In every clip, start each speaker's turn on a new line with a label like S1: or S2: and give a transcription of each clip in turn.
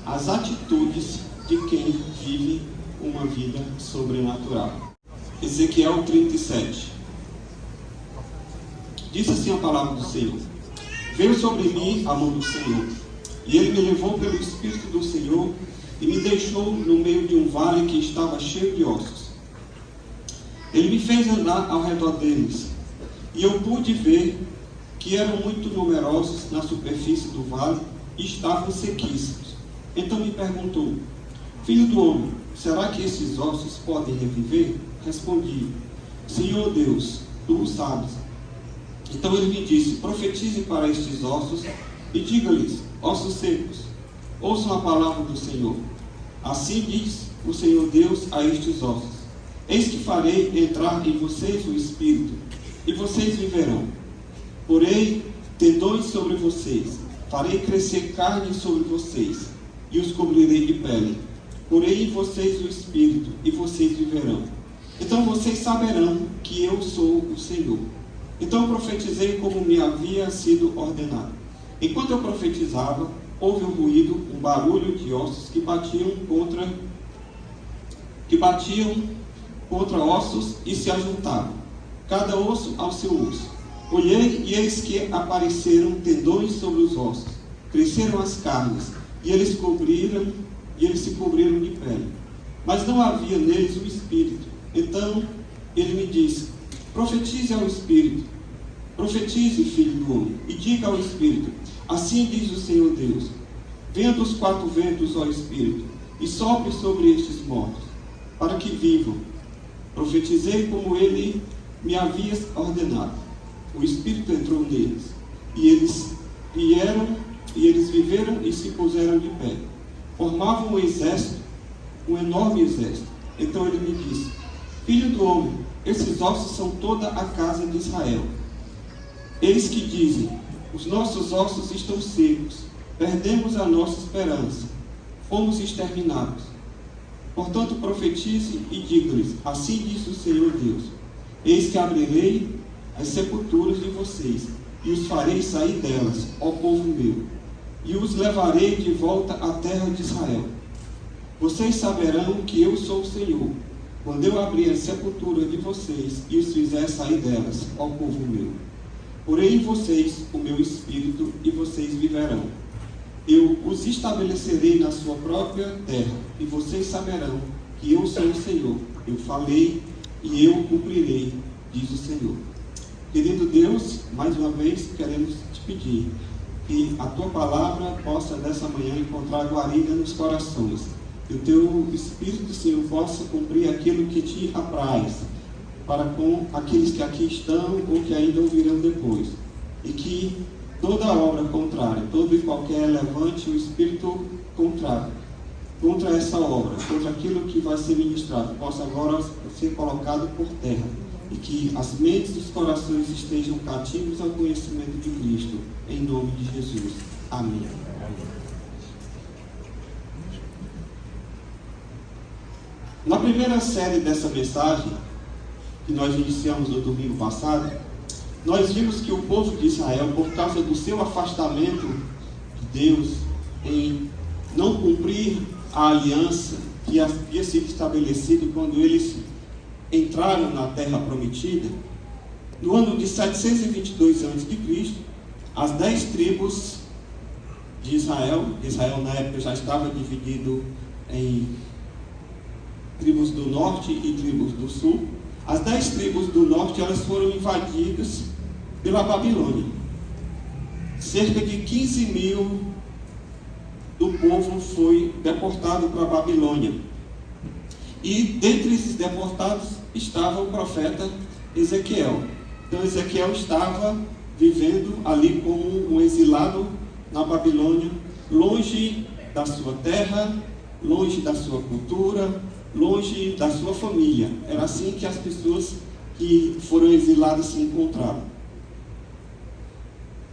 S1: as atitudes de quem vive uma vida sobrenatural. Ezequiel 37. Diz assim a palavra do Senhor: Veio sobre mim a mão do Senhor, e Ele me levou pelo Espírito do Senhor e me deixou no meio de um vale que estava cheio de ossos. Ele me fez andar ao redor deles, e eu pude ver que eram muito numerosos na superfície do vale e estavam sequíssimos. Então me perguntou: Filho do homem, será que esses ossos podem reviver? Respondi: Senhor Deus, tu o sabes. Então ele me disse: Profetize para estes ossos e diga-lhes: ossos secos, ouçam a palavra do Senhor. Assim diz o Senhor Deus a estes ossos: Eis que farei entrar em vocês o Espírito, e vocês viverão. Porei tendões sobre vocês, farei crescer carne sobre vocês, e os cobrirei de pele. Porei em vocês o Espírito, e vocês viverão. Então vocês saberão que eu sou o Senhor. Então eu profetizei como me havia sido ordenado. Enquanto eu profetizava, houve um ruído, um barulho de ossos que batiam contra ossos e se ajuntavam, cada osso ao seu osso. Olhei e eis que apareceram tendões sobre os ossos, cresceram as carnes, e eles se cobriram de pele. Mas não havia neles o Espírito. Então ele me disse: Profetize ao Espírito, profetize, filho do homem, e diga ao Espírito: Assim diz o Senhor Deus: Venha dos quatro ventos, ó Espírito, e sopre sobre estes mortos, para que vivam. Profetizei como ele me havia ordenado. O Espírito entrou neles, e eles viveram e se puseram de pé. Formavam um exército, um enorme exército. Então ele me disse: Filho do homem, esses ossos são toda a casa de Israel. Eles que dizem: Os nossos ossos estão secos, perdemos a nossa esperança, fomos exterminados. Portanto, profetize e diga-lhes: Assim diz o Senhor Deus: Eis que abrirei as sepulturas de vocês, e os farei sair delas, ó povo meu, e os levarei de volta à terra de Israel. Vocês saberão que eu sou o Senhor, quando eu abrir as sepulturas de vocês e os fizer sair delas, ó povo meu. Porei em vocês o meu Espírito, e vocês viverão. Eu os estabelecerei na sua própria terra, e vocês saberão que eu sou o Senhor. Eu falei e eu cumprirei, diz o Senhor. Querido Deus, mais uma vez queremos te pedir que a tua palavra possa nessa manhã encontrar guarida nos corações, que o teu Espírito, Senhor, possa cumprir aquilo que te apraz para com aqueles que aqui estão ou que ainda ouvirão depois, e que toda obra contrária, todo e qualquer levante o Espírito contrário contra essa obra, contra aquilo que vai ser ministrado, possa agora ser colocado por terra, e que as mentes e os corações estejam cativos ao conhecimento de Cristo, em nome de Jesus. Amém. Na primeira série dessa mensagem, que nós iniciamos no domingo passado, nós vimos que o povo de Israel, por causa do seu afastamento de Deus, em não cumprir a aliança que havia sido estabelecida quando eles entraram na terra prometida, no ano de 722 a.C., as 10 tribos de Israel na época já estava dividido em tribos do norte e tribos do sul. As 10 tribos do norte, elas foram invadidas pela Babilônia. Cerca de 15 mil do povo foi deportado para a Babilônia. E dentre esses deportados estava o profeta Ezequiel. Então Ezequiel estava vivendo ali como um exilado na Babilônia, longe da sua terra, longe da sua cultura, longe da sua família. Era assim que as pessoas que foram exiladas se encontravam.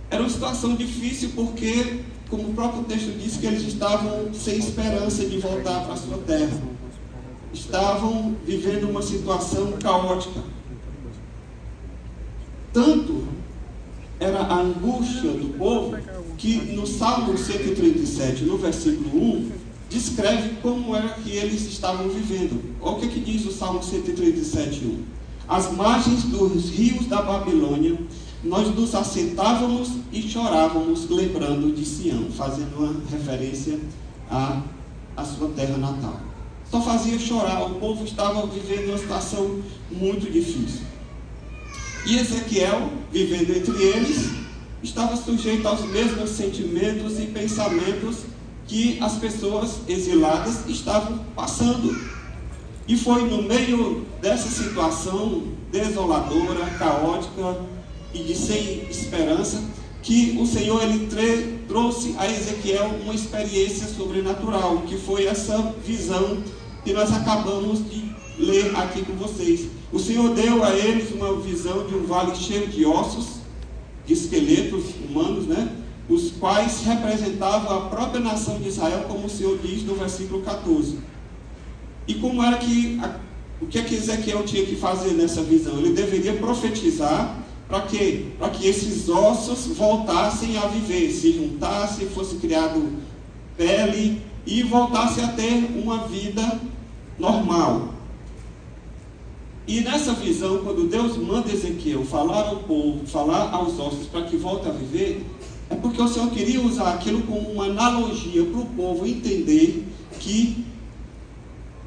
S1: Era uma situação difícil porque, como o próprio texto diz, que eles estavam sem esperança de voltar para a sua terra. Estavam vivendo uma situação caótica. Tanto era a angústia do povo que no Salmo 137, no versículo 1, descreve como era que eles estavam vivendo. Olha o que diz o Salmo 137, 1. Às margens dos rios da Babilônia, nós nos assentávamos e chorávamos, lembrando de Sião, fazendo uma referência à sua terra natal. Só fazia chorar, o povo estava vivendo uma situação muito difícil. E Ezequiel, vivendo entre eles, estava sujeito aos mesmos sentimentos e pensamentos que as pessoas exiladas estavam passando. E foi no meio dessa situação desoladora, caótica e de sem esperança, que o Senhor ele trouxe a Ezequiel uma experiência sobrenatural, que foi essa visão que nós acabamos de ler aqui com vocês. O Senhor deu a eles uma visão de um vale cheio de ossos, de esqueletos humanos, né? Os quais representavam a própria nação de Israel, como o Senhor diz no versículo 14. E como era o que é que Ezequiel tinha que fazer nessa visão? Ele deveria profetizar para quê? Para que esses ossos voltassem a viver, se juntassem, fosse criado pele e voltasse a ter uma vida normal. E nessa visão, quando Deus manda Ezequiel falar ao povo, falar aos ossos para que volte a viver, é porque o Senhor queria usar aquilo como uma analogia para o povo entender que,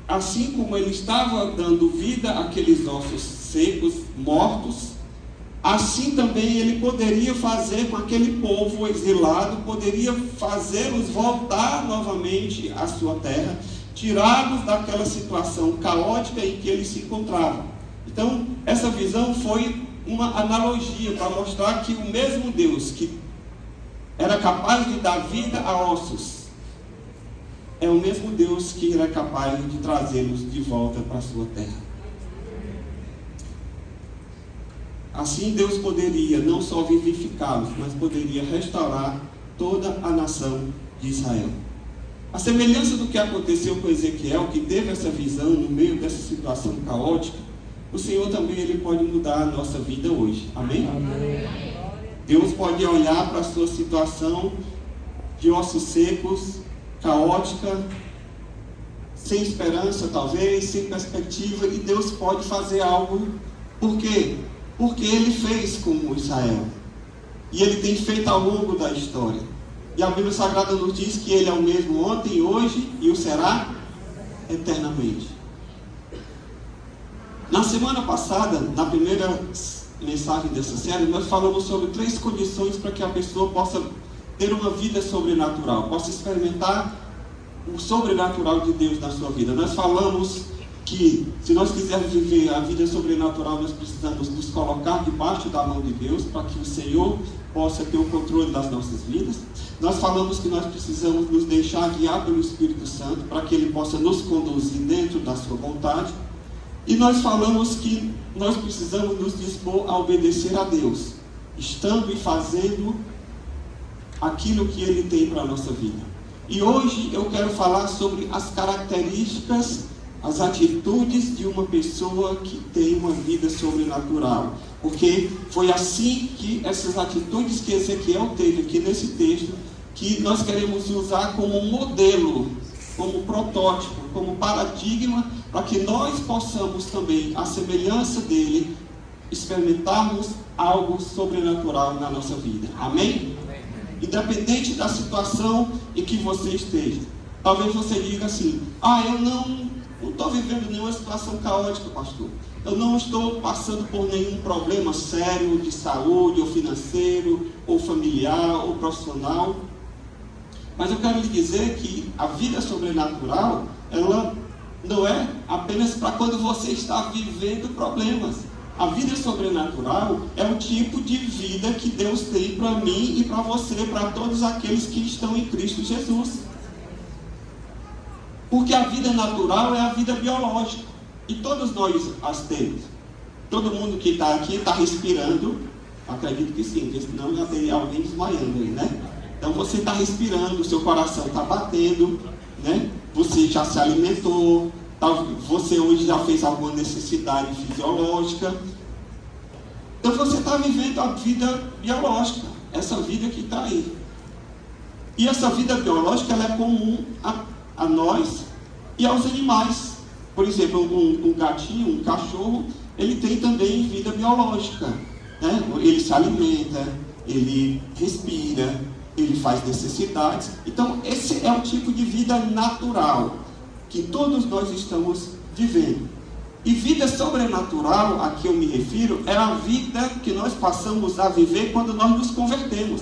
S1: assim como ele estava dando vida àqueles ossos secos, mortos, assim também ele poderia fazer com aquele povo exilado, poderia fazê-los voltar novamente à sua terra, tirados daquela situação caótica em que eles se encontravam. Então, essa visão foi uma analogia para mostrar que o mesmo Deus que era capaz de dar vida a ossos, é o mesmo Deus que era capaz de trazê-los de volta para a sua terra. Assim Deus poderia não só vivificá-los, mas poderia restaurar toda a nação de Israel. A semelhança do que aconteceu com Ezequiel, que teve essa visão no meio dessa situação caótica, o Senhor também ele pode mudar a nossa vida hoje. Amém? Amém. Deus pode olhar para a sua situação de ossos secos, caótica, sem esperança talvez, sem perspectiva, e Deus pode fazer algo. Por quê? Porque Ele fez como Israel. E Ele tem feito ao longo da história. E a Bíblia Sagrada nos diz que Ele é o mesmo ontem, hoje e o será eternamente. Na semana passada, na primeira mensagem dessa série, nós falamos sobre 3 condições para que a pessoa possa ter uma vida sobrenatural, possa experimentar o sobrenatural de Deus na sua vida. Nós falamos que se nós quisermos viver a vida sobrenatural, nós precisamos nos colocar debaixo da mão de Deus, para que o Senhor possa ter o controle das nossas vidas. Nós falamos que nós precisamos nos deixar guiar pelo Espírito Santo, para que Ele possa nos conduzir dentro da sua vontade. E nós falamos que nós precisamos nos dispor a obedecer a Deus, estando e fazendo aquilo que Ele tem para a nossa vida. E hoje eu quero falar sobre as características, as atitudes de uma pessoa que tem uma vida sobrenatural. Porque foi assim que essas atitudes que Ezequiel teve aqui nesse texto, que nós queremos usar como um modelo, como protótipo, como paradigma, para que nós possamos também, à semelhança dele, experimentarmos algo sobrenatural na nossa vida. Amém? Independente da situação em que você esteja. Talvez você diga assim: eu não estou vivendo nenhuma situação caótica, pastor. Eu não estou passando por nenhum problema sério de saúde, ou financeiro, ou familiar, ou profissional. Mas eu quero lhe dizer que a vida sobrenatural, ela não é apenas para quando você está vivendo problemas. A vida sobrenatural é o tipo de vida que Deus tem para mim e para você, para todos aqueles que estão em Cristo Jesus. Porque a vida natural é a vida biológica. E todos nós as temos. Todo mundo que está aqui está respirando. Acredito que sim, porque senão já teria alguém desmaiando aí, né? Então você está respirando, o seu coração está batendo, né? Você já se alimentou, você hoje já fez alguma necessidade fisiológica. Então você está vivendo a vida biológica, essa vida que está aí. E essa vida biológica ela é comum a nós e aos animais. Por exemplo, um gatinho, um cachorro, ele tem também vida biológica, né? Ele se alimenta, ele respira, ele faz necessidades. Então, esse é o tipo de vida natural que todos nós estamos vivendo. E vida sobrenatural, a que eu me refiro, é a vida que nós passamos a viver quando nós nos convertemos.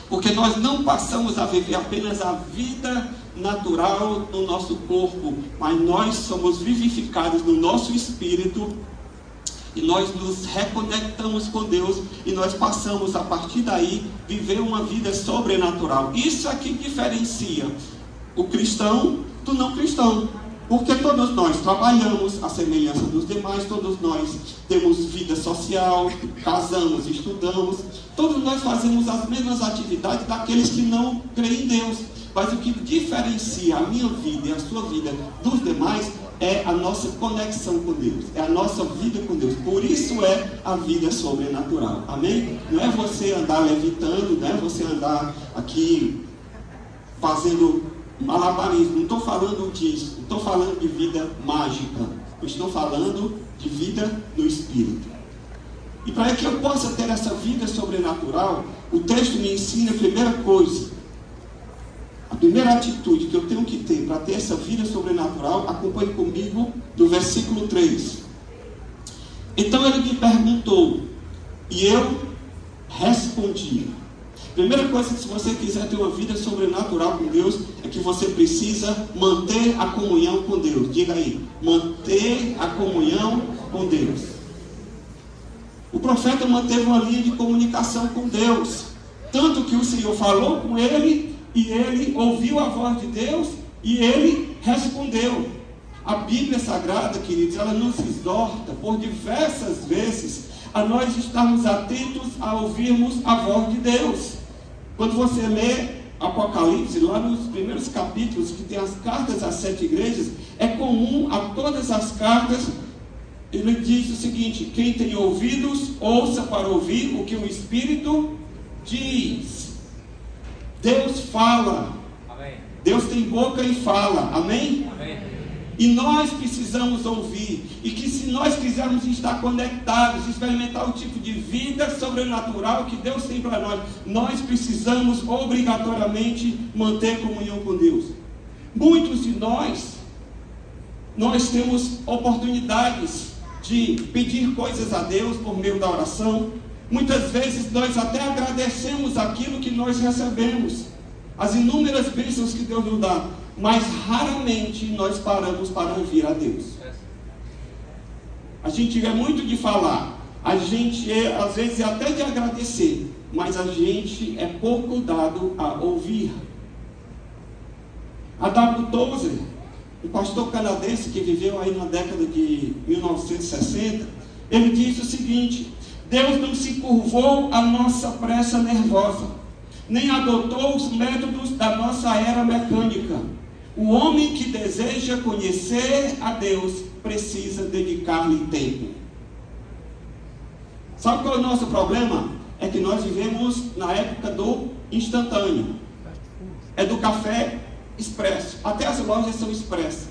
S1: Porque nós não passamos a viver apenas a vida natural no nosso corpo, mas nós somos vivificados no nosso espírito e nós nos reconectamos com Deus e nós passamos a partir daí viver uma vida sobrenatural. Isso aqui diferencia o cristão do não cristão, porque todos nós trabalhamos à semelhança dos demais, todos nós temos vida social, casamos, estudamos, todos nós fazemos as mesmas atividades daqueles que não creem em Deus. Mas o que diferencia a minha vida e a sua vida dos demais é a nossa conexão com Deus, é a nossa vida com Deus. Por isso é a vida sobrenatural, amém? Não é você andar levitando, não é você andar aqui fazendo malabarismo, não estou falando disso, não estou falando de vida mágica, eu estou falando de vida no Espírito. E para que eu possa ter essa vida sobrenatural, o texto me ensina a primeira coisa, a primeira atitude que eu tenho que ter para ter essa vida sobrenatural. Acompanhe comigo do versículo 3. Então ele me perguntou, e eu respondi. Primeira coisa, que se você quiser ter uma vida sobrenatural com Deus, é que você precisa manter a comunhão com Deus. Diga aí, manter a comunhão com Deus. O profeta manteve uma linha de comunicação com Deus, tanto que o Senhor falou com ele, e ele ouviu a voz de Deus, e ele respondeu. A Bíblia Sagrada, queridos, ela nos exorta por diversas vezes a nós estarmos atentos a ouvirmos a voz de Deus. Quando você lê Apocalipse, lá nos primeiros capítulos, que tem as cartas às 7 igrejas, é comum a todas as cartas, ele diz o seguinte: quem tem ouvidos, ouça para ouvir o que o Espírito diz. Deus fala. Amém. Deus tem boca e fala. Amém? Amém? E nós precisamos ouvir. E que se nós quisermos estar conectados, experimentar o tipo de vida sobrenatural que Deus tem para nós, nós precisamos obrigatoriamente manter comunhão com Deus. Muitos de nós temos oportunidades de pedir coisas a Deus por meio da oração. Muitas vezes nós até agradecemos aquilo que nós recebemos, as inúmeras bênçãos que Deus nos dá, mas raramente nós paramos para ouvir a Deus. A gente é muito de falar, a gente às vezes é até de agradecer, mas a gente é pouco dado a ouvir. A W. Tozer, um pastor canadense que viveu aí na década de 1960, ele disse o seguinte: Deus não se curvou à nossa pressa nervosa, nem adotou os métodos da nossa era mecânica. O homem que deseja conhecer a Deus precisa dedicar-lhe tempo. Sabe qual é o nosso problema? É que nós vivemos na época do instantâneo. É do café expresso. Até as lojas são expressas.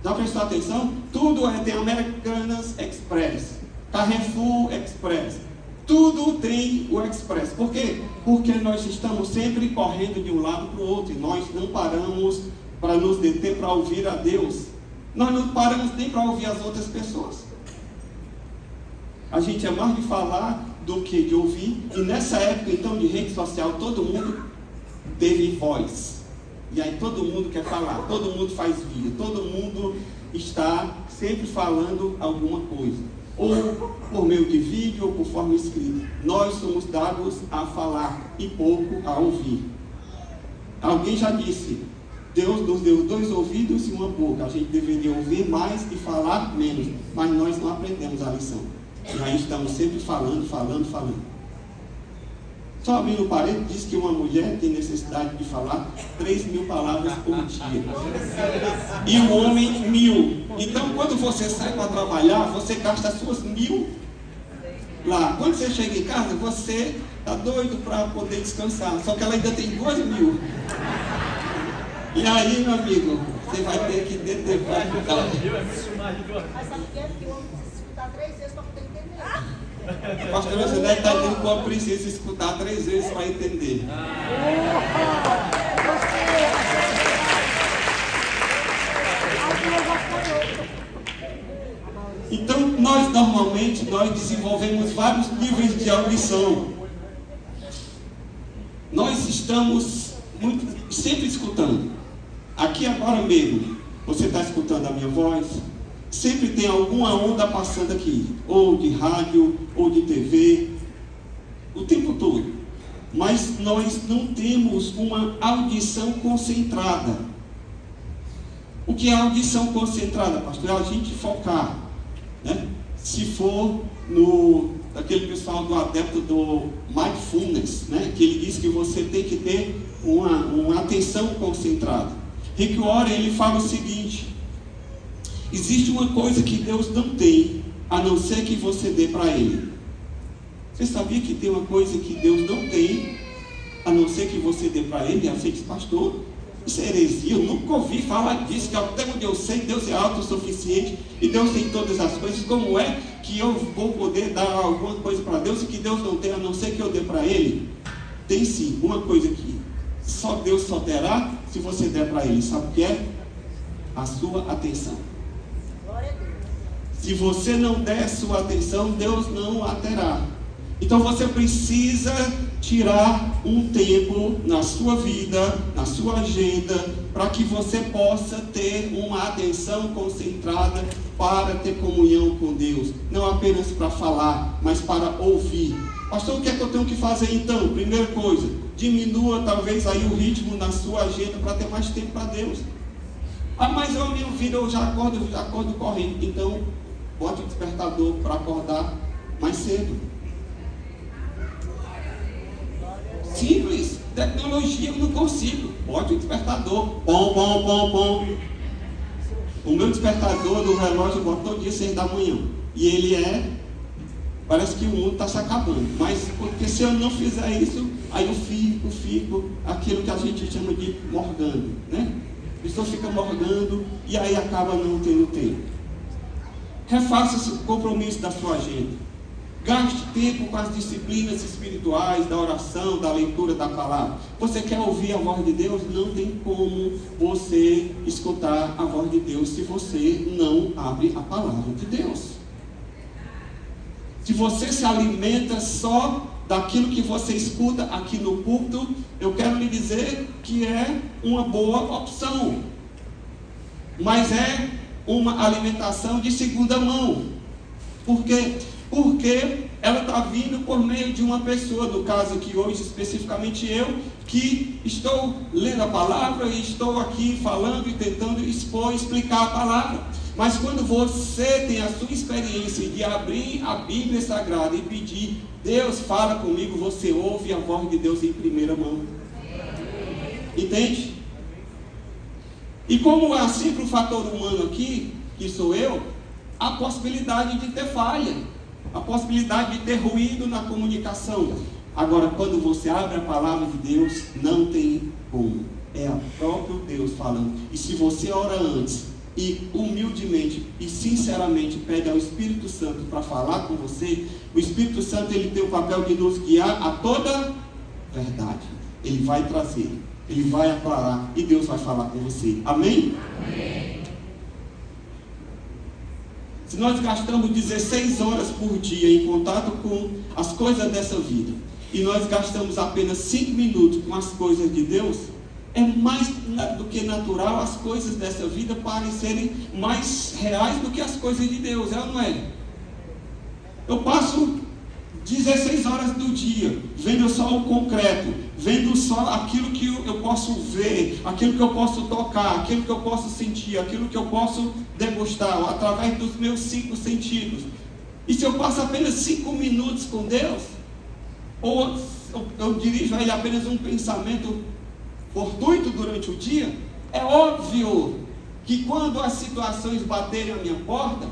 S1: Já prestou atenção? Tudo tem Americanas Express, Carrefour Express, tudo tem o Express. Por quê? Porque nós estamos sempre correndo de um lado para o outro, e nós não paramos para nos deter para ouvir a Deus. Nós não paramos nem para ouvir as outras pessoas. A gente é mais de falar do que de ouvir. E nessa época então de rede social, todo mundo teve voz, e aí todo mundo quer falar, todo mundo faz vídeo, todo mundo está sempre falando alguma coisa, ou por meio de vídeo, ou por forma escrita. Nós somos dados a falar e pouco a ouvir. Alguém já disse: Deus nos deu 2 ouvidos e uma boca. A gente deveria ouvir mais e falar menos, mas nós não aprendemos a lição. E aí estamos sempre falando. Só abrindo o parênteses, diz que uma mulher tem necessidade de falar 3.000 palavras por dia. E o homem 1.000. Então, quando você sai para trabalhar, você gasta as suas 1.000 lá. Quando você chega em casa, você está doido para poder descansar. Só que ela ainda tem 2.000. E aí, meu amigo, você vai ter que determinar.
S2: Mas sabe o que é? Que o homem precisa escutar 3 vezes para poder entender.
S1: Pastor, você deve estar dizendo que o homem precisa escutar 3 vezes para entender. Então, normalmente, nós desenvolvemos vários níveis de audição. Nós estamos sempre escutando. Aqui agora mesmo, você está escutando a minha voz? Sempre tem alguma onda passando aqui, ou de rádio, ou de TV, o tempo todo. Mas nós não temos uma audição concentrada. O que é audição concentrada, pastor? É a gente focar, né? Se for daquele pessoal do adepto do mindfulness, né? Que ele diz que você tem que ter uma atenção concentrada. Rick Warren, ele fala o seguinte: existe uma coisa que Deus não tem, a não ser que você dê para Ele. Você sabia que tem uma coisa que Deus não tem, a não ser que você dê para Ele? Você diz, pastor, isso é heresia, eu nunca ouvi falar disso, que até onde eu sei, Deus é autossuficiente e Deus tem todas as coisas. Como é que eu vou poder dar alguma coisa para Deus e que Deus não tem, a não ser que eu dê para Ele? Tem sim, uma coisa que só Deus só terá se você der para Ele. Sabe o que é? A sua atenção. Se você não der sua atenção, Deus não a terá. Então você precisa tirar um tempo na sua vida, na sua agenda, para que você possa ter uma atenção concentrada para ter comunhão com Deus. Não apenas para falar, mas para ouvir. Pastor, o que é que eu tenho que fazer então? Primeira coisa, diminua talvez aí o ritmo na sua agenda para ter mais tempo para Deus. Ah, mas a minha vida eu já acordo correndo. Então, bote o despertador para acordar mais cedo. Simples. Tecnologia eu não consigo. Bote o despertador. Pom. O meu despertador do relógio eu boto todo dia 6 da manhã. E ele parece que o mundo está se acabando. Mas porque se eu não fizer isso, aí eu fico aquilo que a gente chama de morgando, né? A pessoa fica morgando e aí acaba não tendo tempo. Refaça esse compromisso da sua agenda. Gaste tempo com as disciplinas espirituais, da oração, da leitura da palavra. Você quer ouvir a voz de Deus? Não tem como você escutar a voz de Deus se você não abre a palavra de Deus. Se você se alimenta só daquilo que você escuta aqui no púlpito, eu quero lhe dizer que é uma boa opção. Mas é uma alimentação de segunda mão. Por quê? Porque ela está vindo por meio de uma pessoa, no caso aqui hoje especificamente eu, que estou lendo a palavra e estou aqui falando e tentando explicar a palavra. Mas quando você tem a sua experiência de abrir a Bíblia Sagrada e pedir, Deus fala comigo, você ouve a voz de Deus em primeira mão. Entende? E como há sempre o fator humano aqui, que sou eu, há a possibilidade de ter falha, a possibilidade de ter ruído na comunicação. Agora, quando você abre a palavra de Deus, não tem como. É o próprio Deus falando. E se você ora antes e humildemente e sinceramente pede ao Espírito Santo para falar com você, o Espírito Santo ele tem o papel de nos guiar a toda verdade. Ele vai trazer, ele vai aclarar e Deus vai falar com você. Amém? Amém. Se nós gastamos 16 horas por dia em contato com as coisas dessa vida e nós gastamos apenas 5 minutos com as coisas de Deus, é mais do que natural as coisas dessa vida parecerem mais reais do que as coisas de Deus, é ou não é? Eu passo 16 horas do dia vendo só o concreto, vendo só aquilo que eu posso ver, aquilo que eu posso tocar, aquilo que eu posso sentir, aquilo que eu posso degustar, através dos meus 5 sentidos. E se eu passo apenas 5 minutos com Deus, ou eu dirijo a Ele apenas um pensamento fortuito durante o dia, é óbvio que quando as situações baterem à minha porta,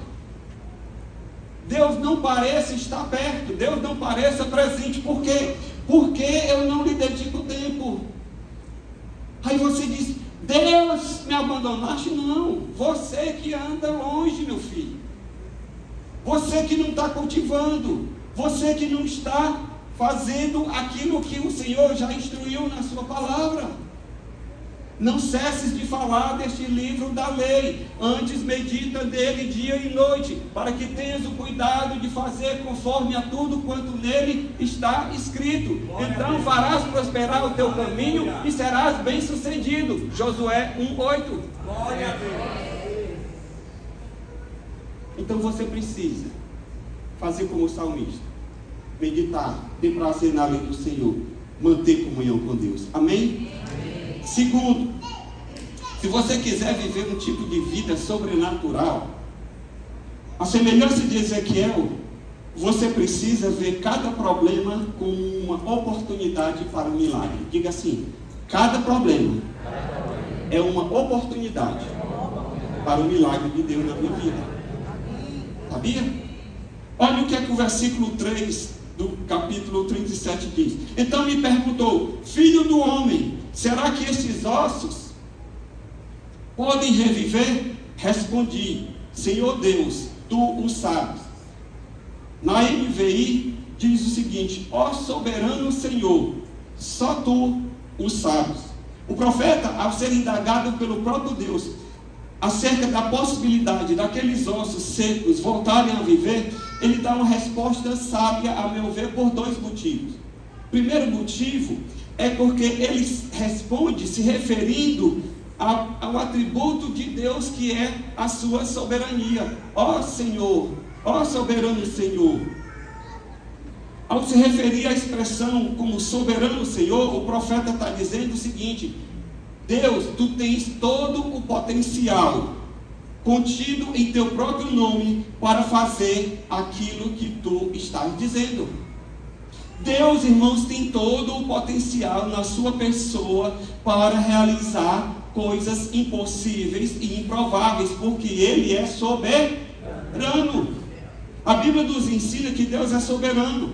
S1: Deus não parece estar perto, Deus não parece presente. Por quê? Porque eu não lhe dedico tempo. Aí você diz, Deus, me abandonaste? Não, você que anda longe, meu filho. Você que não está cultivando, você que não está fazendo aquilo que o Senhor já instruiu na sua palavra. Não cesses de falar deste livro da lei, antes medita dele dia e noite, para que tenhas o cuidado de fazer conforme a tudo quanto nele está escrito. Então farás prosperar o teu caminho e serás bem-sucedido. Josué 1:8. Então você precisa fazer como o salmista, meditar, ter prazer na lei do Senhor, manter comunhão com Deus. Amém? Segundo, se você quiser viver um tipo de vida sobrenatural, a semelhança de Ezequiel, você precisa ver cada problema como uma oportunidade para um milagre. Diga assim, cada problema é uma oportunidade para o milagre de Deus na minha vida. Sabia? Olha o que é que o versículo 3 do capítulo 37 diz. Então me perguntou, filho do homem, será que estes ossos podem reviver? Respondi, Senhor Deus, tu o sabes. Na NVI diz o seguinte, ó soberano Senhor, só tu o sabes. O profeta, ao ser indagado pelo próprio Deus acerca da possibilidade daqueles ossos secos voltarem a viver, ele dá uma resposta sábia, a meu ver, por dois motivos. Primeiro motivo é porque ele responde se referindo ao atributo de Deus, que é a sua soberania. Ó Senhor, ó soberano Senhor. Ao se referir à expressão como soberano Senhor, o profeta está dizendo o seguinte: Deus, tu tens todo o potencial contido em teu próprio nome para fazer aquilo que tu estás dizendo. Deus, irmãos, tem todo o potencial na sua pessoa para realizar coisas impossíveis e improváveis, porque Ele é soberano. A Bíblia nos ensina que Deus é soberano,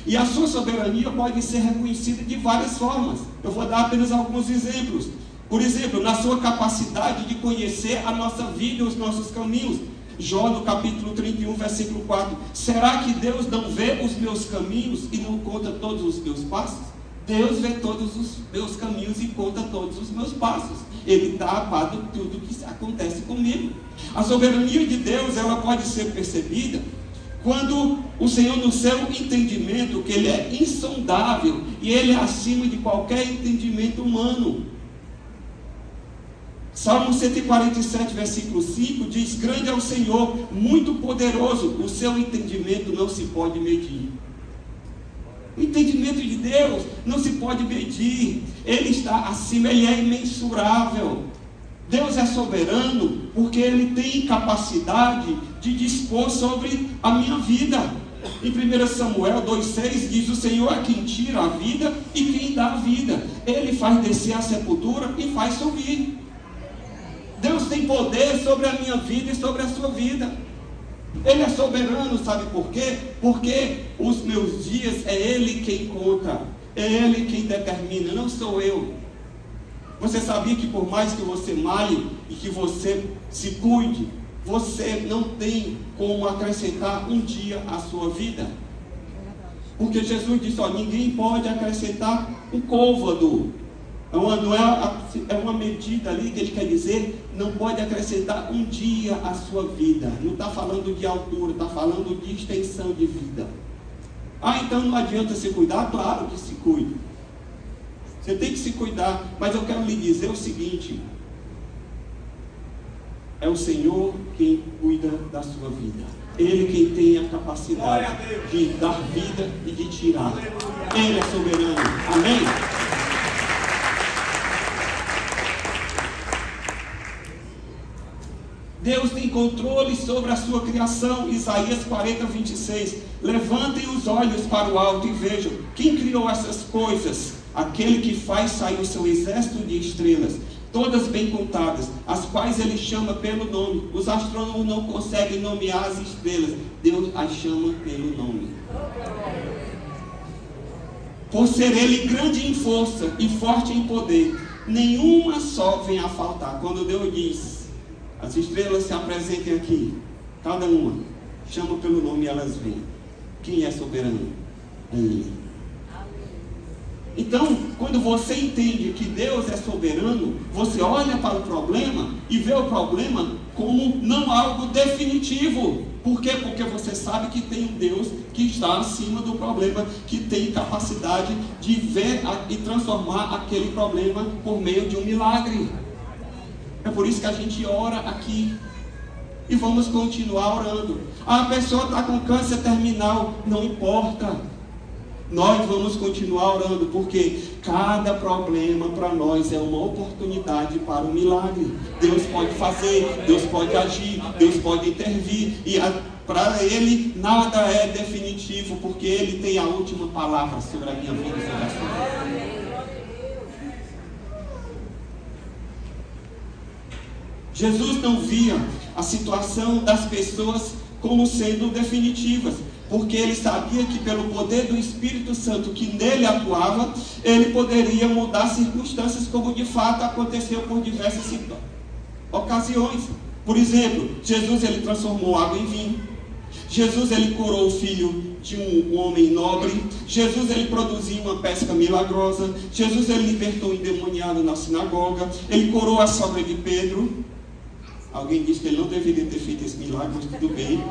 S1: e a sua soberania pode ser reconhecida de várias formas. Eu vou dar apenas alguns exemplos. Por exemplo, na sua capacidade de conhecer a nossa vida e os nossos caminhos. Jó, no capítulo 31, versículo 4. Será que Deus não vê os meus caminhos e não conta todos os meus passos? Deus vê todos os meus caminhos e conta todos os meus passos. Ele está a par de tudo que acontece comigo. A soberania de Deus, ela pode ser percebida quando o Senhor, no seu entendimento, que Ele é insondável e Ele é acima de qualquer entendimento humano. Salmo 147, versículo 5 diz: grande é o Senhor, muito poderoso, o seu entendimento não se pode medir. O entendimento de Deus não se pode medir, Ele está acima, Ele é imensurável. Deus é soberano porque Ele tem capacidade de dispor sobre a minha vida. Em 1 Samuel 2,6 diz: o Senhor é quem tira a vida e quem dá a vida. Ele faz descer a sepultura e faz subir. Deus tem poder sobre a minha vida e sobre a sua vida. Ele é soberano, sabe por quê? Porque os meus dias é Ele quem conta, é Ele quem determina, não sou eu. Você sabia que por mais que você malhe e que você se cuide, você não tem como acrescentar um dia à sua vida? Porque Jesus disse, ninguém pode acrescentar um côvado. É uma medida ali que Ele quer dizer, não pode acrescentar um dia à sua vida. Não está falando de altura, está falando de extensão de vida. Então não adianta se cuidar? Claro que se cuide. Você tem que se cuidar, mas eu quero lhe dizer o seguinte: é o Senhor quem cuida da sua vida. Ele quem tem a capacidade de dar vida e de tirar. Ele é soberano. Amém? Deus tem controle sobre a sua criação. Isaías 40, 26. Levantem os olhos para o alto e vejam quem criou essas coisas. Aquele que faz sair o seu exército de estrelas, todas bem contadas, as quais ele chama pelo nome. Os astrônomos não conseguem nomear as estrelas, Deus as chama pelo nome. Por ser ele grande em força e forte em poder, nenhuma só vem a faltar. Quando Deus diz, as estrelas se apresentem aqui, cada uma, chama pelo nome e elas vêm. Quem é soberano? É Ele. Então, quando você entende que Deus é soberano, você olha para o problema e vê o problema como não algo definitivo. Por quê? Porque você sabe que tem um Deus que está acima do problema, que tem capacidade de ver e transformar aquele problema por meio de um milagre. É por isso que a gente ora aqui. E vamos continuar orando. A pessoa está com câncer terminal, não importa. Nós vamos continuar orando, porque cada problema para nós é uma oportunidade para um milagre. Deus pode fazer, Deus pode agir, Deus pode intervir. E para Ele nada é definitivo, porque Ele tem a última palavra sobre a minha vida e sobre a sua vida. Jesus não via a situação das pessoas como sendo definitivas, porque ele sabia que pelo poder do Espírito Santo que nele atuava, ele poderia mudar circunstâncias, como de fato aconteceu por diversas ocasiões. Por exemplo, Jesus ele transformou água em vinho. Jesus ele curou o filho de um homem nobre. Jesus ele produziu uma pesca milagrosa. Jesus ele libertou o endemoniado na sinagoga. Ele curou a sogra de Pedro. Alguém disse que ele não deveria ter feito esse milagre, mas tudo bem.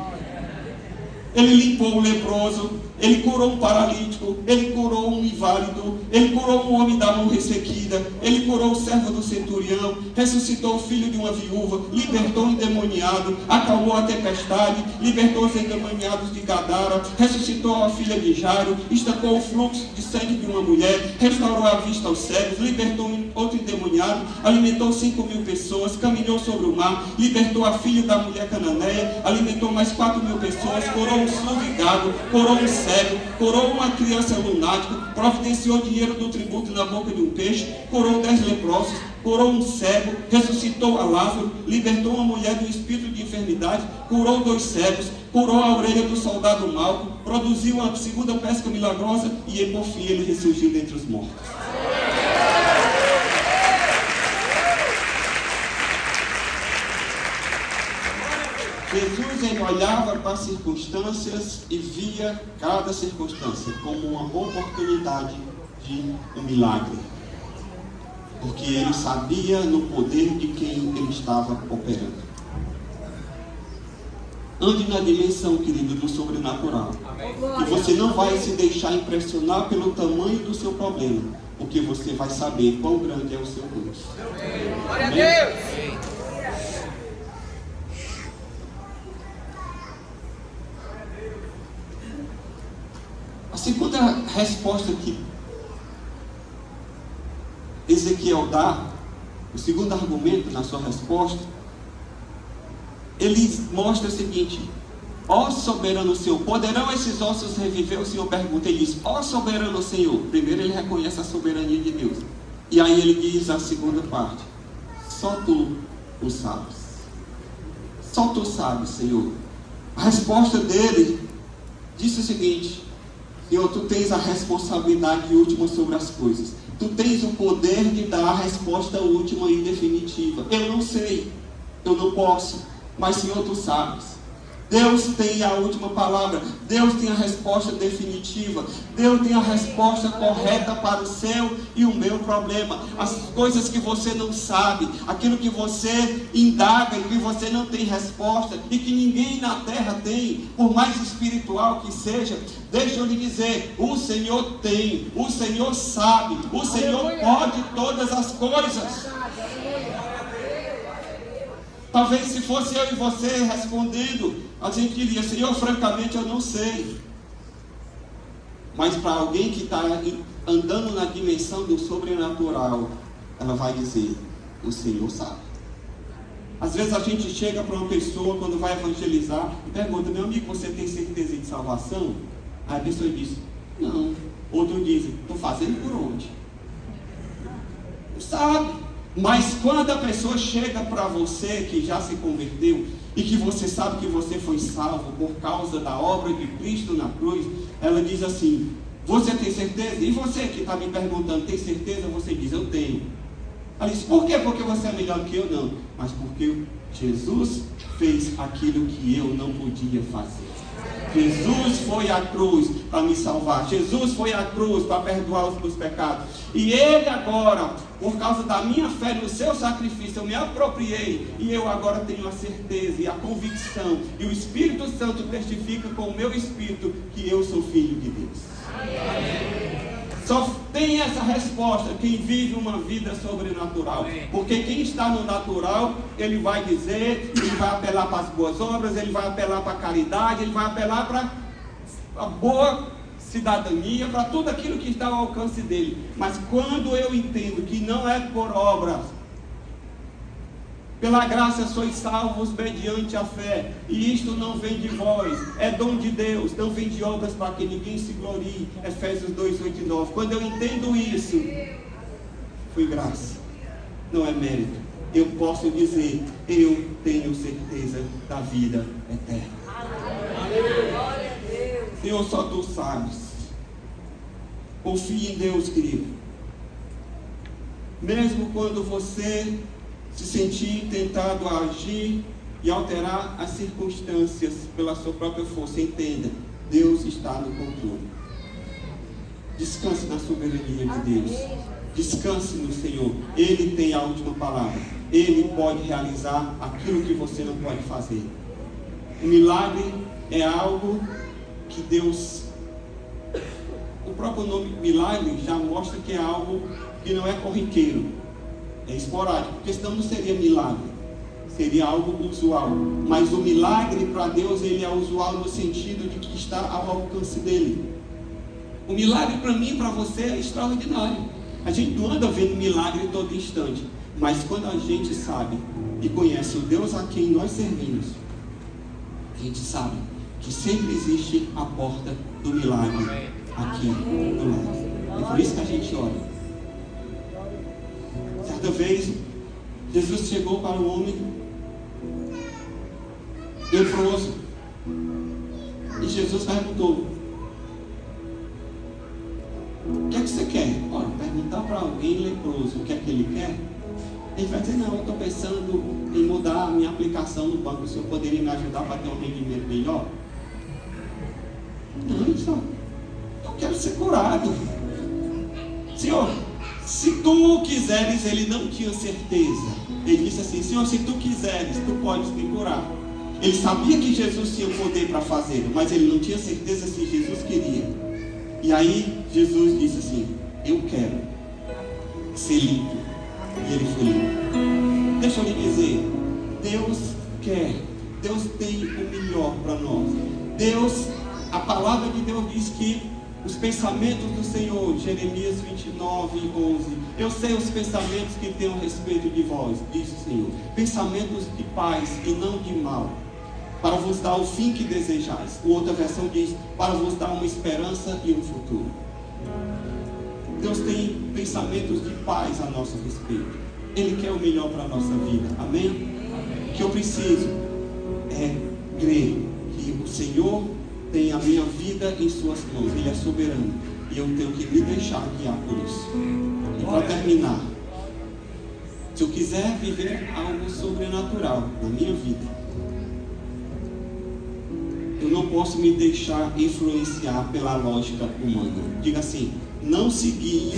S1: Ele limpou o leproso, ele curou um paralítico, ele curou um inválido, ele curou um homem da mão ressequida, ele curou o servo do centurião, ressuscitou o filho de uma viúva, libertou o endemoniado, acalmou a tempestade, libertou os endemoniados de Gadara, ressuscitou a filha de Jairo, estancou o fluxo de sangue de uma mulher, restaurou a vista aos cegos, libertou outro endemoniado, alimentou 5.000 pessoas, caminhou sobre o mar, libertou a filha da mulher cananeia, alimentou mais 4.000 pessoas, curou um surdo e gago, curou um cego, curou uma criança lunática, providenciou dinheiro do tributo na boca de um peixe, curou 10 leprosos, curou um cego, ressuscitou a Lázaro, libertou uma mulher do espírito de enfermidade, curou 2 cegos, curou a orelha do soldado Malco, produziu uma segunda pesca milagrosa e por fim ele ressurgiu dentre os mortos. Jesus ele olhava para as circunstâncias e via cada circunstância como uma oportunidade de um milagre. Porque ele sabia no poder de quem ele estava operando. Ande na dimensão, querido, do sobrenatural. E você não vai se deixar impressionar pelo tamanho do seu problema, porque você vai saber quão grande é o seu Deus. Glória a Deus! A segunda resposta que Ezequiel dá, o segundo argumento na sua resposta, ele mostra o seguinte: ó soberano Senhor, poderão esses ossos reviver? O Senhor pergunta, ele diz, ó soberano Senhor. Primeiro ele reconhece a soberania de Deus, e aí ele diz a segunda parte: só tu o sabes. Só tu sabes, Senhor. A resposta dele disse o seguinte: Senhor, tu tens a responsabilidade última sobre as coisas. Tu tens o poder de dar a resposta última e definitiva. Eu não sei, eu não posso, mas Senhor, tu sabes. Deus tem a última palavra. Deus tem a resposta definitiva. Deus tem a resposta correta para o seu e o meu problema. As coisas que você não sabe, aquilo que você indaga e que você não tem resposta e que ninguém na terra tem, por mais espiritual que seja, deixa eu lhe dizer, o Senhor tem, o Senhor sabe, o Senhor pode todas as coisas. Talvez se fosse eu e você respondendo, a gente diria, Senhor, francamente eu não sei. Mas para alguém que está andando na dimensão do sobrenatural, ela vai dizer, o Senhor sabe. Às vezes a gente chega para uma pessoa, quando vai evangelizar, e pergunta, meu amigo, você tem certeza de salvação? Aí a pessoa diz, não. Outro diz, estou fazendo por onde? Sabe. Mas quando a pessoa chega para você que já se converteu e que você sabe que você foi salvo por causa da obra de Cristo na cruz, ela diz assim: você tem certeza? E você que está me perguntando, tem certeza? Você diz: eu tenho. Ela diz: por quê? Porque você é melhor que eu? Não, mas porque Jesus fez aquilo que eu não podia fazer. Jesus foi à cruz para me salvar. Jesus foi à cruz para perdoar os meus pecados. E Ele agora, por causa da minha fé no seu sacrifício, eu me apropriei. E eu agora tenho a certeza e a convicção. E o Espírito Santo testifica com o meu espírito que eu sou filho de Deus. Só tem essa resposta quem vive uma vida sobrenatural. Porque quem está no natural, ele vai dizer, ele vai apelar para as boas obras, ele vai apelar para a caridade, ele vai apelar para a boa cidadania, para tudo aquilo que está ao alcance dele. Mas quando eu entendo que não é por obras, pela graça sois salvos mediante a fé, e isto não vem de vós, é dom de Deus, não vem de obras para que ninguém se glorie. Efésios 2, 8 e 9. Quando eu entendo isso, foi graça, não é mérito. Eu posso dizer: eu tenho certeza da vida eterna. Senhor, só Tu sabes. Confie em Deus, querido. Mesmo quando você se sentir tentado a agir e alterar as circunstâncias pela sua própria força, entenda: Deus está no controle. Descanse na soberania de Deus. Descanse no Senhor. Ele tem a última palavra. Ele pode realizar aquilo que você não pode fazer. O milagre é algo que Deus... O próprio nome milagre já mostra que é algo que não é corriqueiro. É esporádico, porque senão não seria milagre, seria algo usual. Mas o milagre para Deus, ele é usual no sentido de que está ao alcance dele. O milagre para mim e para você é extraordinário. A gente não anda vendo milagre todo instante, mas quando a gente sabe e conhece o Deus a quem nós servimos, a gente sabe que sempre existe a porta do milagre aqui do lado. É por isso que a gente ora. Certa vez, Jesus chegou para o homem leproso. E Jesus perguntou: o que é que você quer? Olha, perguntar para alguém leproso o que é que ele quer, ele vai dizer: não, eu estou pensando em mudar a minha aplicação no banco. O senhor poderia me ajudar para ter um rendimento melhor? Não, ele só: eu quero ser curado. Senhor, se Tu quiseres. Ele não tinha certeza. Ele disse assim: Senhor, se Tu quiseres, Tu podes me curar. Ele sabia que Jesus tinha poder para fazê-lo, mas ele não tinha certeza se Jesus queria. E aí Jesus disse assim: eu quero ser limpo. E ele foi limpo. Deixa eu lhe dizer, Deus quer, Deus tem o melhor para nós. Deus, a palavra de Deus diz que os pensamentos do Senhor, Jeremias 29, 11. Eu sei os pensamentos que tenho a respeito de vós, diz o Senhor. Pensamentos de paz e não de mal, para vos dar o fim que desejais. Outra versão diz: para vos dar uma esperança e um futuro. Deus tem pensamentos de paz a nosso respeito. Ele quer o melhor para a nossa vida. Amém? Amém. O que eu preciso é crer que o Senhor tem a minha vida em suas mãos. Ele é soberano. E eu tenho que me deixar guiar por isso. E para terminar, se eu quiser viver algo sobrenatural na minha vida, eu não posso me deixar influenciar pela lógica humana. Diga assim: não se guie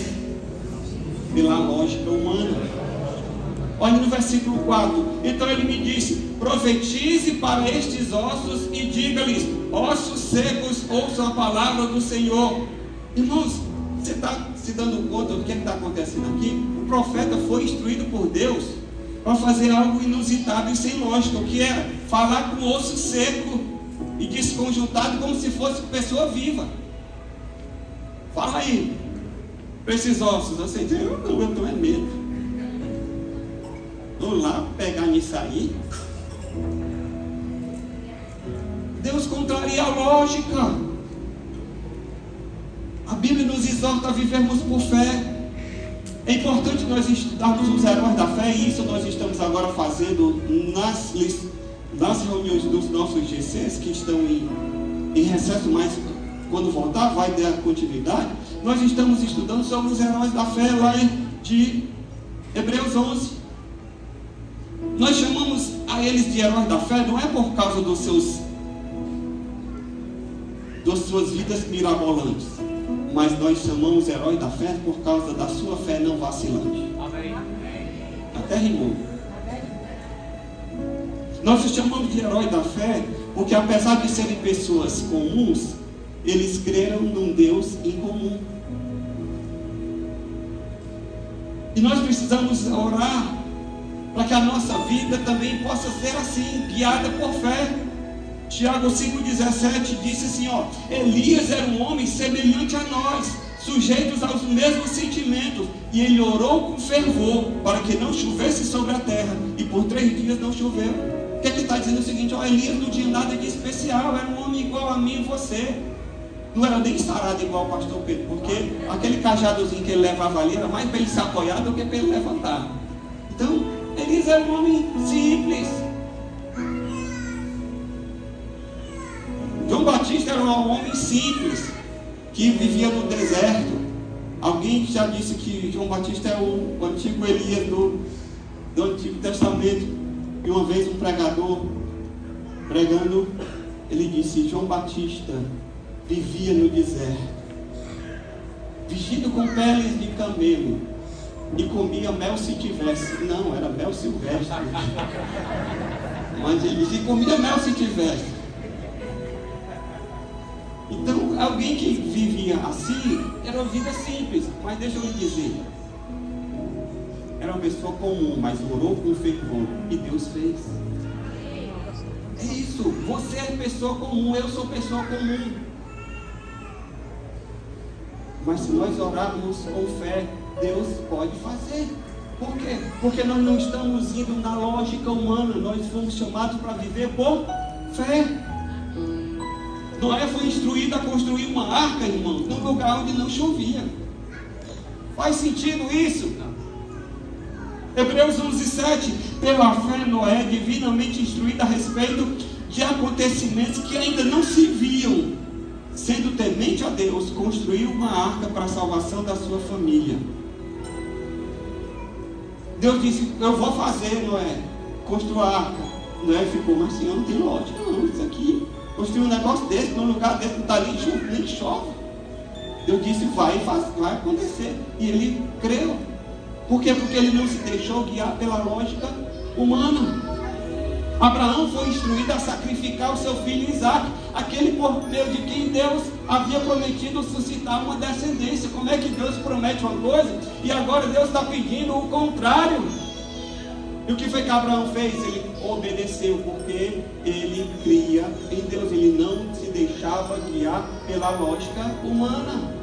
S1: pela lógica humana. Olha no versículo 4. Então ele me disse: profetize para estes ossos e diga-lhes: ossos secos, ouçam a palavra do Senhor. Irmãos, você está se dando conta do que está acontecendo aqui? O profeta foi instruído por Deus para fazer algo inusitado e sem lógica. O que era? Falar com osso seco e desconjuntado como se fosse pessoa viva. Fala aí para esses ossos. Você diz: eu estou é medo. Vou lá pegar nisso aí. Deus contraria a lógica. A Bíblia nos exorta a vivermos por fé. É importante nós estudarmos os heróis da fé, e isso nós estamos agora fazendo nas reuniões dos nossos GCs, que estão em recesso, mas quando voltar vai dar continuidade. Nós estamos estudando sobre os heróis da fé lá de Hebreus 11. Nós chamamos a eles de heróis da fé, não é por causa das suas vidas mirabolantes, mas nós chamamos heróis da fé por causa da sua fé não vacilante. Amém. Até rimou. Nós os chamamos de heróis da fé porque, apesar de serem pessoas comuns, eles creram num Deus incomum. E nós precisamos orar para que a nossa vida também possa ser assim, guiada por fé. Tiago 5,17 disse assim, Elias era um homem semelhante a nós, sujeitos aos mesmos sentimentos, e ele orou com fervor para que não chovesse sobre a terra, e por 3 dias não choveu. O que ele está dizendo? É o seguinte, Elias não tinha nada de especial, era um homem igual a mim e você. Não era nem sarado igual o pastor Pedro, porque aquele cajadozinho que ele levava ali era mais para ele se apoiar do que para ele levantar. Então, Elias era um homem simples. João Batista era um homem simples, que vivia no deserto. Alguém já disse que João Batista é o antigo Elias do Antigo Testamento. E uma vez um pregador, pregando, ele disse, João Batista vivia no deserto, vestido com peles de camelo, e comia mel se tivesse. Não, era mel silvestre. Mas ele disse, comia mel se tivesse. Então, alguém que vivia assim, era uma vida simples, mas deixa eu lhe dizer, era uma pessoa comum, mas orou com fervor, e Deus fez. É isso, você é pessoa comum, eu sou pessoa comum. Mas se nós orarmos com fé, Deus pode fazer. Por quê? Porque nós não estamos indo na lógica humana, nós fomos chamados para viver por fé. Noé foi instruído a construir uma arca, irmãos, num lugar onde não chovia. Faz sentido isso? Hebreus 11:7. Pela fé, Noé, divinamente instruído a respeito de acontecimentos que ainda não se viam, sendo temente a Deus, construiu uma arca para a salvação da sua família. Deus disse, eu vou fazer, Noé, construa a arca. Noé ficou, mas senhor, não tem lógica não, isso aqui. Construir um negócio desse, num lugar desse, não está nem chove. Deus disse, vai acontecer. E ele creu. Por quê? Porque ele não se deixou guiar pela lógica humana. Abraão foi instruído a sacrificar o seu filho Isaac, aquele por meio de quem Deus havia prometido suscitar uma descendência. Como é que Deus promete uma coisa e agora Deus está pedindo o contrário? E o que foi que Abraão fez? Ele obedeceu, porque ele cria em Deus, ele não se deixava guiar pela lógica humana.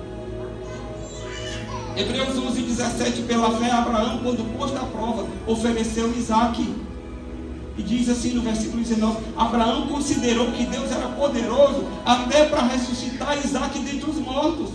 S1: Hebreus 11:17. Pela fé, Abraão, quando posto à prova, ofereceu Isaac. E diz assim no versículo 19: Abraão considerou que Deus era poderoso até para ressuscitar Isaac dentre os mortos.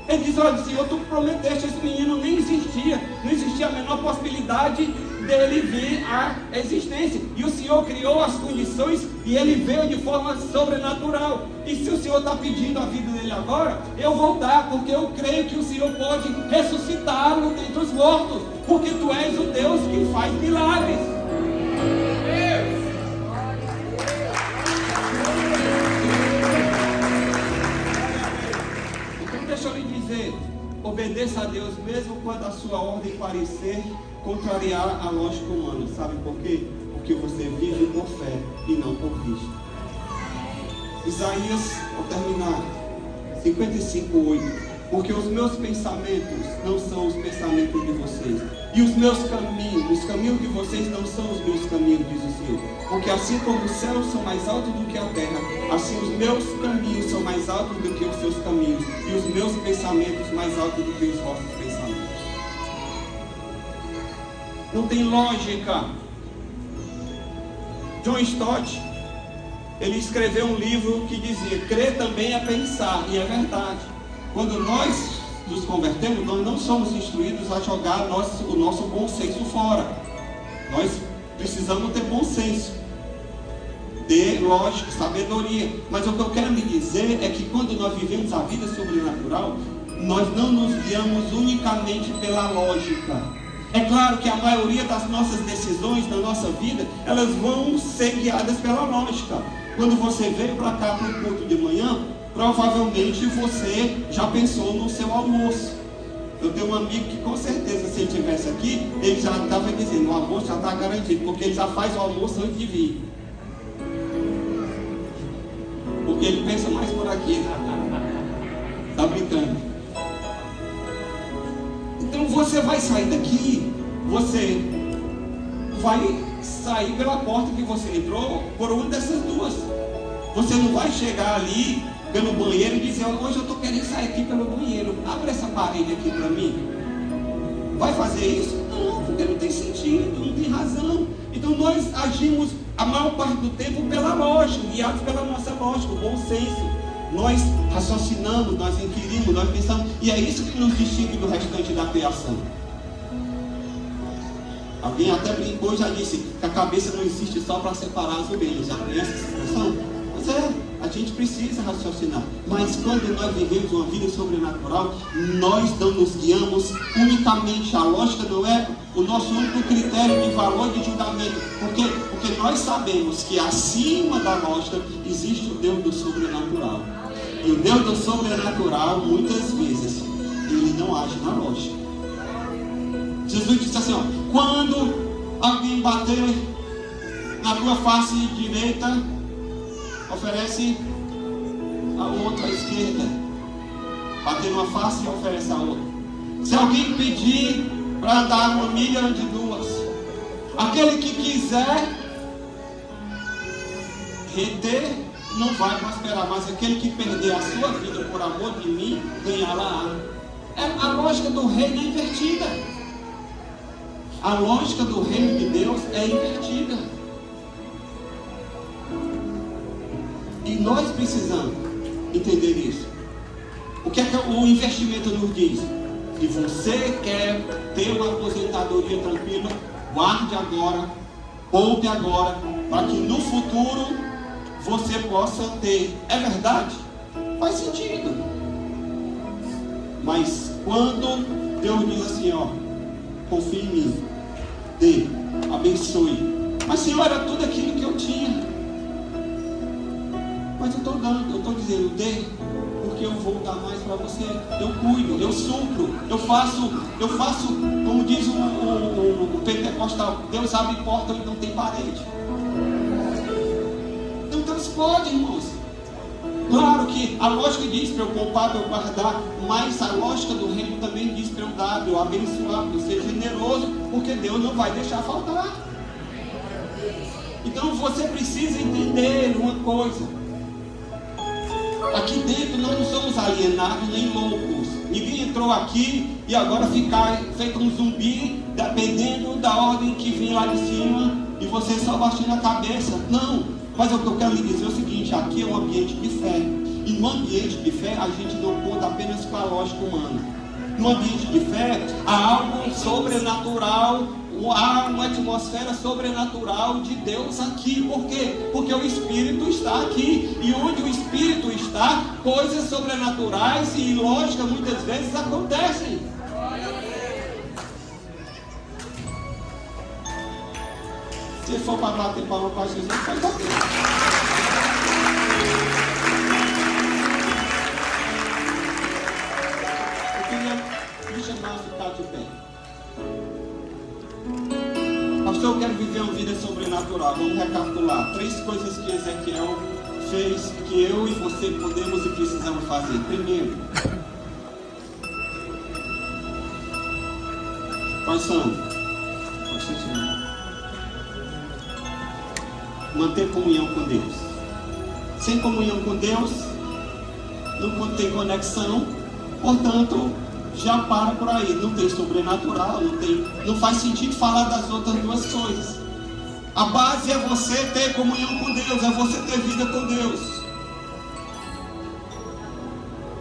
S1: Ele diz, olha, Senhor, tu prometeste, esse menino nem existia, não existia a menor possibilidade dele vir à existência, e o Senhor criou as condições e ele veio de forma sobrenatural. E se o Senhor está pedindo a vida dele agora, eu vou dar, porque eu creio que o Senhor pode ressuscitá-lo dentre os mortos, porque tu és o Deus que faz milagres. Então deixa eu lhe dizer, obedeça a Deus mesmo quando a sua ordem parecer contrariar a lógica humana. Sabe por quê? Porque você vive por fé e não por vista. Isaías, vou terminar, 55:8. Porque os meus pensamentos não são os pensamentos de vocês, e os meus caminhos, os caminhos de vocês não são os meus caminhos, diz o Senhor. Porque assim como os céus são mais altos do que a terra, assim os meus caminhos são mais altos do que os seus caminhos, e os meus pensamentos mais altos do que os vossos pensamentos. Não tem lógica. John Stott, ele escreveu um livro que dizia, crer também é pensar, e é verdade. Quando nós nos convertemos, nós não somos instruídos a jogar o nosso bom senso fora. Nós precisamos ter bom senso, ter lógica, sabedoria. Mas o que eu quero me dizer é que quando nós vivemos a vida sobrenatural, nós não nos guiamos unicamente pela lógica. É claro que a maioria das nossas decisões na nossa vida, elas vão ser guiadas pela lógica. Quando você veio para cá para o culto de manhã, provavelmente você já pensou no seu almoço. Eu tenho um amigo que com certeza, se ele estivesse aqui, ele já estava dizendo, o almoço já está garantido, porque ele já faz o almoço antes de vir. Porque ele pensa mais por aqui. Está brincando. Então você vai sair daqui, você vai sair pela porta que você entrou, por uma dessas duas. Você não vai chegar ali pelo banheiro e dizer, hoje eu estou querendo sair aqui pelo banheiro, abre essa parede aqui para mim. Vai fazer isso? Não, porque não tem sentido, não tem razão. Então nós agimos a maior parte do tempo pela lógica, guiados pela nossa lógica, o bom senso. Nós raciocinamos, nós inquirimos, nós pensamos, e é isso que nos distingue do restante da criação. Alguém até brincou e já disse que a cabeça não existe só para separar as ovelhas. Já conhece essa expressão? Mas a gente precisa raciocinar. Mas quando nós vivemos uma vida sobrenatural, nós não nos guiamos unicamente. A lógica não é o nosso único critério de valor e de julgamento. Porque nós sabemos que acima da lógica existe o Deus do sobrenatural. E o Deus do sobrenatural, muitas vezes, ele não age na lógica. Jesus disse assim, quando alguém bater na tua face direita, oferece a outra à esquerda. Bater numa face e oferece a outra. Se alguém pedir para dar uma milha de duas, aquele que quiser reter não vai prosperar, mas aquele que perder a sua vida por amor de mim, ganhará. A lógica do reino é invertida. A lógica do reino de Deus é invertida. E nós precisamos entender isso. O que é que o investimento nos diz? Se você quer ter uma aposentadoria tranquila, guarde agora, poupe agora, para que no futuro você possa ter. É verdade? Faz sentido. Mas quando Deus diz assim, confie em mim, dê, abençoe. Mas Senhor, era tudo aquilo que eu tinha. Mas eu estou dando, eu estou dizendo, dê, porque eu vou dar mais para você. Eu cuido, eu supro, eu faço, como diz o pentecostal, Deus abre porta onde não tem parede. Então Deus pode, irmãos. Claro que a lógica diz para eu poupar, para eu guardar, mas a lógica do reino também diz para eu dar, para eu abençoar, para eu ser generoso, porque Deus não vai deixar faltar. Então você precisa entender uma coisa. Aqui dentro nós não somos alienados nem loucos. Ninguém entrou aqui e agora ficar feito um zumbi, dependendo da ordem que vem lá de cima, e você só baixando a cabeça. Não, mas o que eu quero lhe dizer é o seguinte, aqui é um ambiente de fé. E no ambiente de fé a gente não conta apenas com a lógica humana. No ambiente de fé há algo sobrenatural, há uma atmosfera sobrenatural de Deus aqui. Por quê? Porque o Espírito está aqui. E onde o Espírito está, coisas sobrenaturais e lógicas muitas vezes acontecem. Se for para bater palma para Jesus, pode bater. Eu queria me chamar a ficar de pé. Pastor, eu quero viver uma vida sobrenatural. Vamos recapitular 3 coisas que Ezequiel fez, que eu e você podemos e precisamos fazer. Primeiro, quais são? Manter comunhão com Deus. Sem comunhão com Deus, não tem conexão, portanto, já para por aí. Não tem sobrenatural, não faz sentido falar das outras duas coisas. A base é você ter comunhão com Deus, é você ter vida com Deus.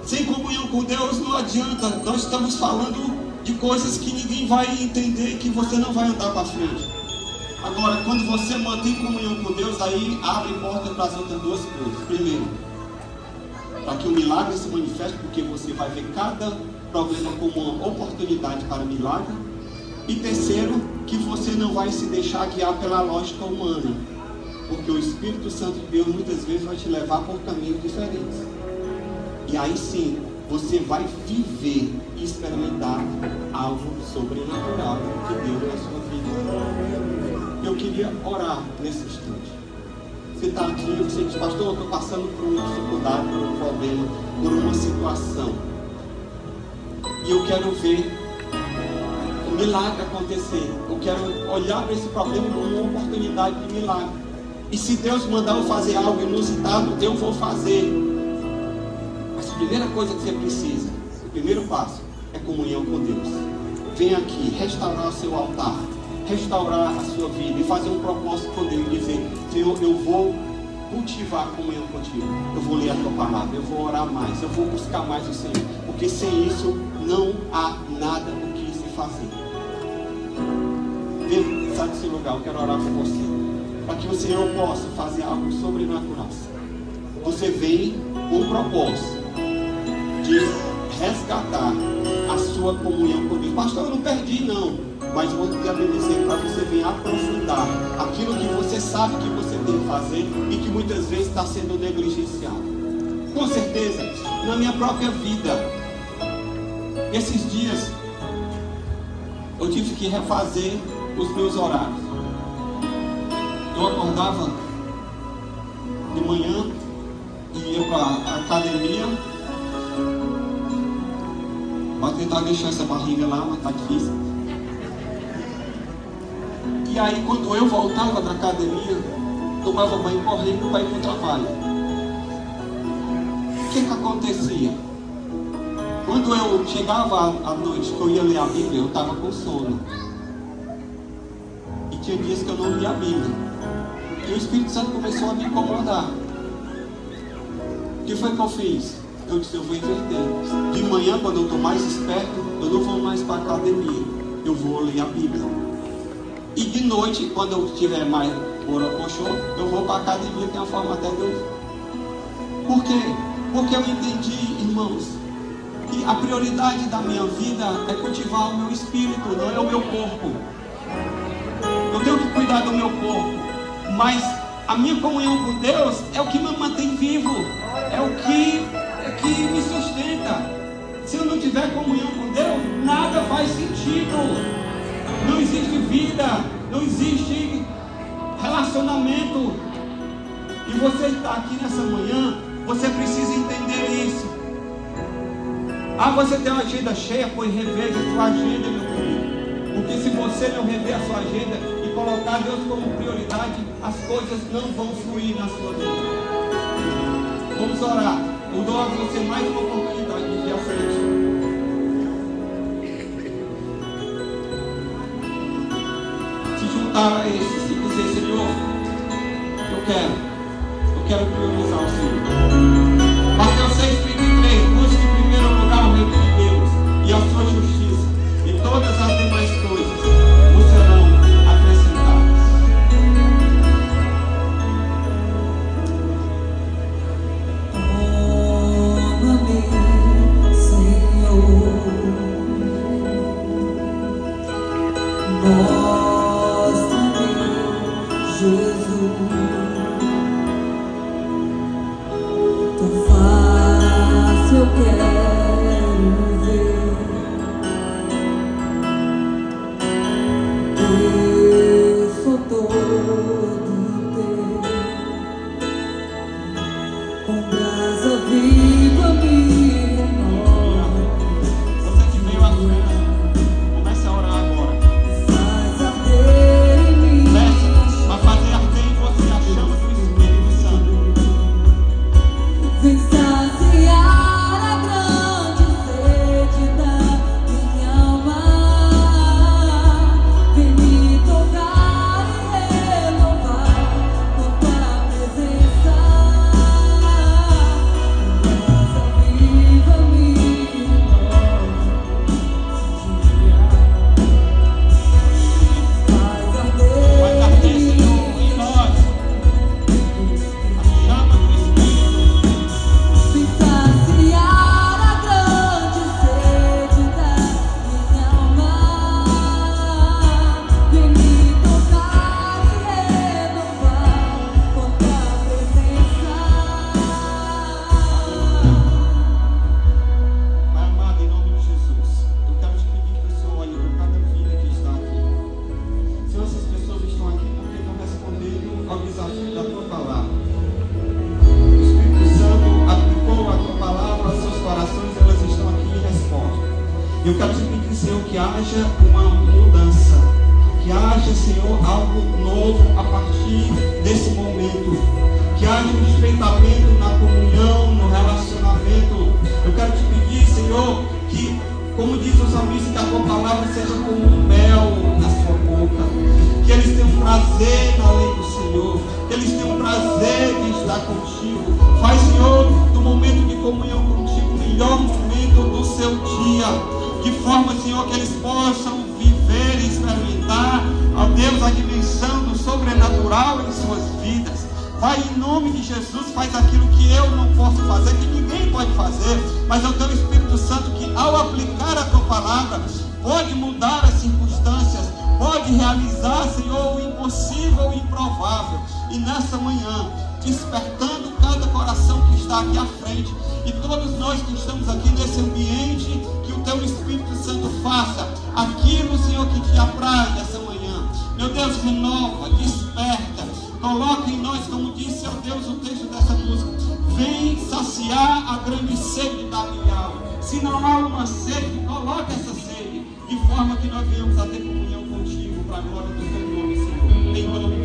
S1: Sem comunhão com Deus não adianta. Nós estamos falando de coisas que ninguém vai entender, que você não vai andar para frente. Agora, quando você mantém comunhão com Deus, aí abre porta para as outras duas coisas. Primeiro, para que o milagre se manifeste, porque você vai ver cada problema como uma oportunidade para milagre. E terceiro, que você não vai se deixar guiar pela lógica humana, porque o Espírito Santo de Deus muitas vezes vai te levar por caminhos diferentes. E aí sim, você vai viver e experimentar algo sobrenatural que Deus na sua vida. Eu queria orar nesse instante. Você está aqui, você diz, pastor, eu estou passando por uma dificuldade, por um problema, por uma situação. E eu quero ver o milagre acontecer. Eu quero olhar para esse problema como uma oportunidade de milagre. E se Deus mandar eu fazer algo inusitado, eu vou fazer. Mas a primeira coisa que você precisa, o primeiro passo, é comunhão com Deus. Vem aqui, restaurar o seu altar, restaurar a sua vida e fazer um propósito com Deus e dizer, Senhor, eu vou cultivar a comunhão contigo. Eu vou ler a tua palavra, eu vou orar mais, eu vou buscar mais o Senhor. Porque sem isso não há nada o que se fazer. Vem, sai do seu lugar, eu quero orar por você. Para que o Senhor possa fazer algo sobrenatural. Você vem com o propósito de resgatar a sua comunhão com Deus. Pastor, eu não perdi não, mas vou te dizer para você vir aprofundar aquilo que você sabe que você tem que fazer e que muitas vezes está sendo negligenciado. Com certeza, na minha própria vida, esses dias eu tive que refazer os meus horários. Eu acordava de manhã e ia para a academia para tentar deixar essa barriga lá, mas tá difícil. E aí quando eu voltava da academia, tomava banho correndo para ir para o trabalho. O que acontecia? Quando eu chegava à noite, que eu ia ler a Bíblia, eu estava com sono. E tinha dias que eu não lia a Bíblia. E o Espírito Santo começou a me incomodar. O que foi que eu fiz? Eu disse, eu vou inverter. De manhã, quando eu estou mais esperto, eu não vou mais para a academia. Eu vou ler a Bíblia. E de noite, quando eu tiver mais borocochô, eu vou para a academia, que é uma forma até de eu... Por quê? Porque eu entendi, irmãos, que a prioridade da minha vida é cultivar o meu espírito, não é o meu corpo. Eu tenho que cuidar do meu corpo. Mas a minha comunhão com Deus é o que me mantém vivo, é o que me sustenta. Se eu não tiver comunhão com Deus, nada faz sentido. Não existe vida, não existe relacionamento. E você está aqui nessa manhã, você precisa entender isso. Ah, você tem uma agenda cheia, pois reveja a sua agenda, meu querido. Porque se você não rever a sua agenda e colocar Deus como prioridade, as coisas não vão fluir na sua vida. Vamos orar. Eu dou a você mais uma oportunidade de ir à frente. Se juntar a esses e dizer, Senhor, eu quero priorizar o Senhor. Mateus 6,33, busque em primeiro lugar o reino de Deus e a sua justiça, e todas as demais coisas vos serão acrescentadas.
S3: Ama-me, Senhor, mostra-me, Jesus, tua face eu quero ver. Eu sou todo teu, com brasa viva me renova.
S1: Você que veio à frente, comece a orar agora.
S3: Faz arder em mim
S1: Peça, vai fazer arder em você a chama Eu quero te pedir, Senhor, que haja uma mudança, que haja, Senhor, algo novo a partir desse momento, que haja um estreitamento na comunhão, no relacionamento. Eu quero te pedir, Senhor, que, como diz o salmista, que a tua palavra seja como um mel na sua boca, que eles tenham prazer na lei do Senhor, que eles tenham prazer de estar contigo. Faz, Senhor, do momento de comunhão contigo o melhor momento do seu dia, de forma, Senhor, que eles possam viver e experimentar, ó Deus, a dimensão do sobrenatural em suas vidas. Pai, em nome de Jesus, faz aquilo que eu não posso fazer, que ninguém pode fazer, mas é o teu Espírito Santo que, ao aplicar a tua palavra, pode mudar as circunstâncias, pode realizar, Senhor, o impossível e o improvável. E nessa manhã, despertando cada coração que está aqui à frente, e todos nós que estamos aqui nesse ambiente, que o teu Espírito Santo faça aquilo, Senhor, que te apraz essa manhã. Meu Deus, renova, desperta, coloca em nós, como disse, ó Deus, o texto dessa música: vem saciar a grande sede da minha alma. Se não há uma sede, coloca essa sede, de forma que nós venhamos a ter comunhão contigo, para a glória do teu nome, Senhor. Em nome